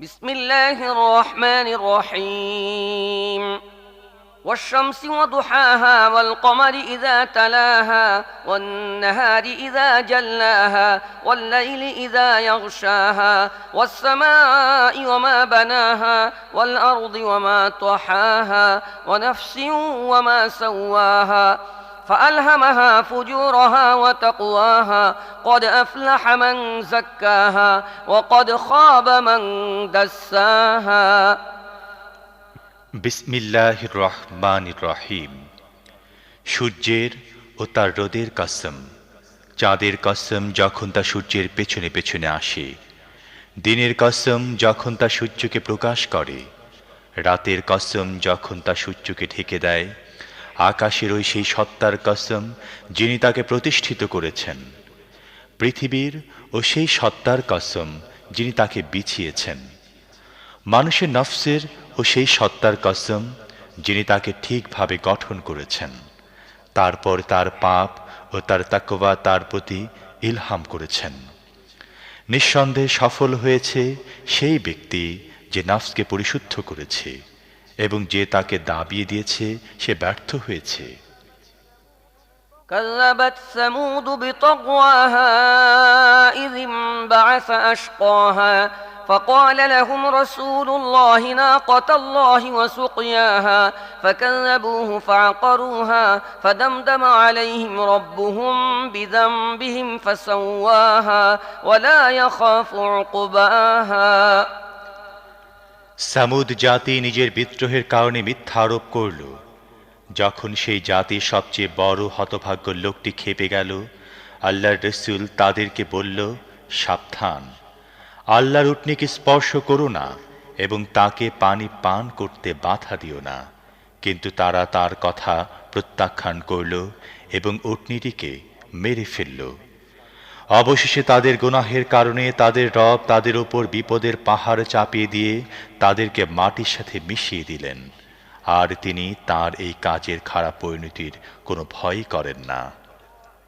بسم الله الرحمن الرحيم والشمس وضحاها والقمر إذا تلاها والنهار إذا جلاها والليل إذا يغشاها والسماء وما بناها والأرض وما طحاها ونفس وما سواها فألهمها فجورها وتقواها قد أفلح من زكاها وقد خاب من دساها বিসমিল্লাহির রহমানির রহিম। সূর্যের ও তার রোদের কসম, চাঁদের কসম যখন তা সূর্যের পেছনে পেছনে আসে, দিনের কসম যখন তা সূর্যকে প্রকাশ করে, রাতের কসম যখন তা সূর্যকে ঢেকে দেয়, আকাশের ওই সেই সত্তার কসম যিনি তাকে প্রতিষ্ঠিত করেছেন, পৃথিবীর ও সেই সত্তার কসম যিনি তাকে বিছিয়েছেন, মানুষের নফসের ও সেই সত্তার কসম যিনি তাকে ঠিকভাবে গঠন করেছেন, তারপর তার পাপ ও তার তাকওয়া তার প্রতি ইলহাম করেছেন। নিঃসন্দেহে সফল হয়েছে সেই ব্যক্তি যে নফসকে পরিশুদ্ধ করেছে, এবং যে তাকে দাবিয়ে দিয়েছে সে ব্যর্থ হয়েছে। كذبت ثمود بطغواها إذ انبعث أشقاها فقال لهم رسول الله ناقة الله وسقياها فكذبوه فعقروها فدمدم عليهم ربهم بذنبهم فسواها ولا يخاف عقباها। সামুদ জাতি নিজের বিদ্রোহের কারণে মিথ্যা আরোপ করল। যখন সেই জাতির সবচেয়ে বড় হতভাগ্য লোকটি খেপে গেল, আল্লাহর রাসূল তাদেরকে বলল, সাবধান, আল্লাহর উটনীকে স্পর্শ করো না এবং তাকে পানি পান করতে বাধা দিও না। কিন্তু তারা তার কথা প্রত্যাখ্যান করল এবং উটনীটিকে মেরে ফেলল। অবশেষে তাদের গুনাহের কারণে তাদের রব তাদের উপর বিপদের পাহাড় চাপিয়ে দিয়ে তাদেরকে মাটির সাথে মিশিয়ে দিলেন, আর তিনি তার এই কাজের খারাপ পরিণতির কোনো ভয়ই করেন না।